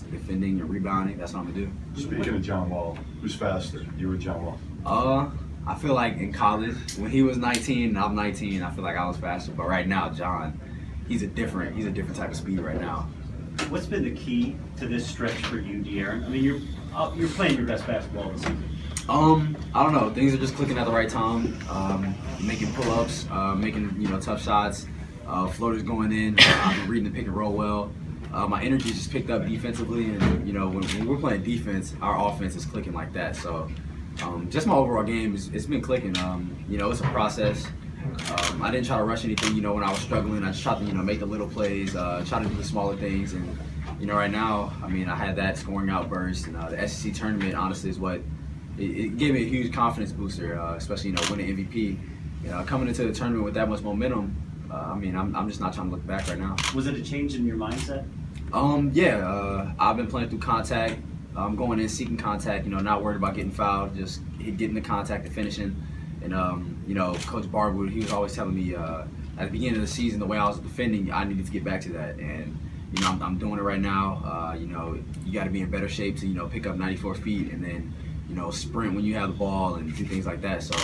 defense, defending and rebounding. That's what I'm gonna do. Speaking of John Wall, who's faster, you or John Wall? I feel like in college, when he was 19 and I'm 19, I feel like I was faster. But right now, John, he's a different type of speed right now. What's been the key to this stretch for you, De'Aaron? I mean, you're playing your best basketball this season. I don't know. Things are just clicking at the right time. Making pull-ups, making tough shots, floaters going in. I've been reading the pick and roll well. My energy just picked up defensively, and when we're playing defense, our offense is clicking like that. So just my overall game it's been clicking. It's a process. I didn't try to rush anything. When I was struggling, I just tried to make the little plays, try to do the smaller things, and right now, I had that scoring outburst, and the SEC tournament honestly is what. It gave me a huge confidence booster, especially winning MVP. Coming into the tournament with that much momentum, I'm just not trying to look back right now. Was it a change in your mindset? I've been playing through contact. I'm going in seeking contact. Not worried about getting fouled, just getting the contact and finishing. And Coach Barwood, he was always telling me at the beginning of the season, the way I was defending, I needed to get back to that. And I'm doing it right now. You got to be in better shape to pick up 94 feet and then. Sprint when you have the ball and do things like that. So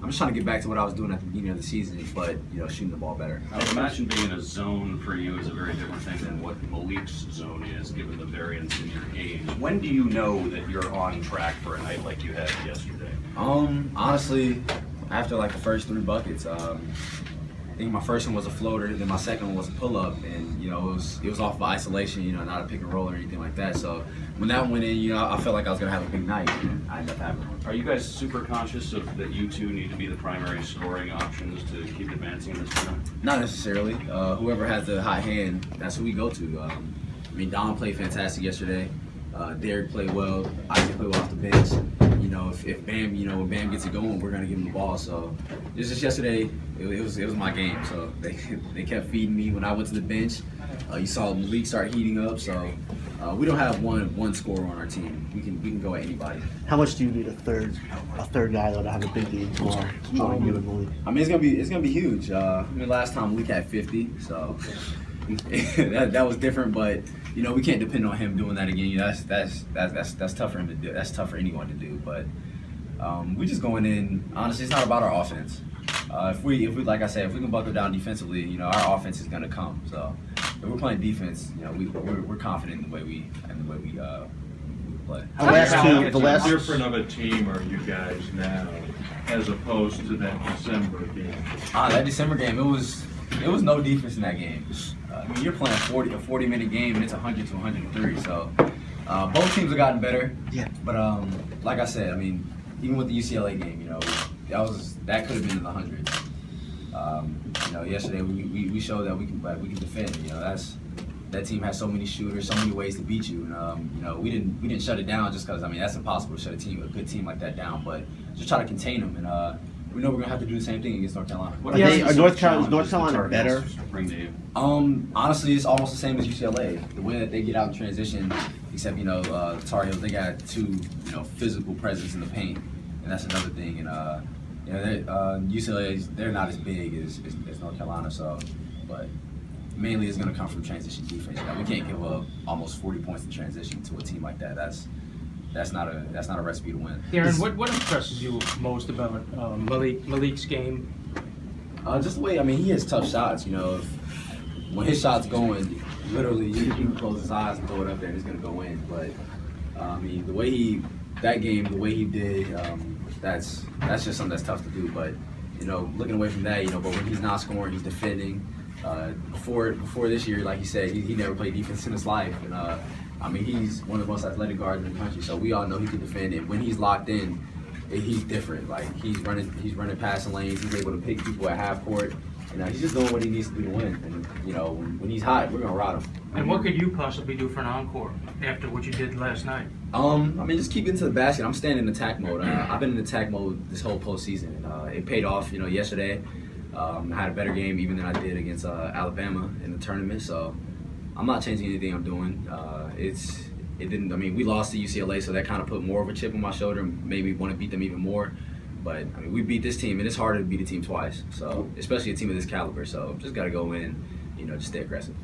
I'm just trying to get back to what I was doing at the beginning of the season, but shooting the ball better. I would imagine being in a zone for you is a very different thing than what Malik's zone is, given the variance in your game. When do you know that you're on track for a night like you had yesterday? Honestly, after like the first 3 buckets, I think my first one was a floater, then my second one was a pull-up, and it was off of isolation, not a pick and roll or anything like that. So when that went in, I felt like I was gonna have a big night, and I ended up having one. Are you guys super conscious of that you two need to be the primary scoring options to keep advancing in this tournament? Not necessarily. Whoever has the hot hand, that's who we go to. Don played fantastic yesterday. Derek played well. Isaac played well off the bench. If Bam, when Bam gets it going, we're gonna give him the ball. So it's just yesterday. It was my game. So they kept feeding me when I went to the bench. You saw Malik start heating up. So we don't have one scorer on our team. We can go at anybody. How much do you need a third guy though to have a big game tomorrow? It's gonna be huge. Last time Malik had 50. So. that was different, but we can't depend on him doing that again. That's tough for him to do. That's tough for anyone to do. But we just going in. Honestly, it's not about our offense. If we like I said, if we can buckle down defensively, our offense is gonna come. So if we're playing defense, we're confident in the way we play. The last different of a team are you guys now, as opposed to that December game? That December game, it was no defense in that game. You're playing a 40-minute game, and it's 100 to 103. So both teams have gotten better. Yeah. But like I said, even with the UCLA game, that could have been in the hundreds. Yesterday we showed that we can defend. That team has so many shooters, so many ways to beat you. And we didn't shut it down just because that's impossible to shut a good team like that down. But just try to contain them, and we know we're gonna have to do the same thing against North Carolina. Are North Carolina better? Honestly, it's almost the same as UCLA. The way that they get out in transition, except Tar Heels, they got 2 physical presence in the paint, and that's another thing. And UCLA, they're not as big as North Carolina, so but mainly it's gonna come from transition defense. We can't give up almost 40 points in transition to a team like that. That's not a recipe to win. Darren, what impresses you most about Malik's game? Just the way he hits tough shots. When his shot's going, literally you can close his eyes and throw it up there and it's gonna go in. But the way he did, that's just something that's tough to do. But looking away from that, but when he's not scoring, he's defending. Before this year, like he said, he never played defense in his life, and he's one of the most athletic guards in the country. So we all know he can defend. And when he's locked in, he's different. Like he's running passing lanes. He's able to pick people at half court. He's just doing what he needs to do to win. And when he's hot, we're gonna ride him. And what could you possibly do for an encore after what you did last night? Just keep getting to the basket. I'm staying in attack mode. I've been in attack mode this whole postseason. It paid off. Yesterday, I had a better game even than I did against Alabama in the tournament. So I'm not changing anything I'm doing. We lost to UCLA, so that kind of put more of a chip on my shoulder and made me want to beat them even more. But we beat this team, and it's harder to beat a team twice. So especially a team of this caliber. So just got to go in, just stay aggressive.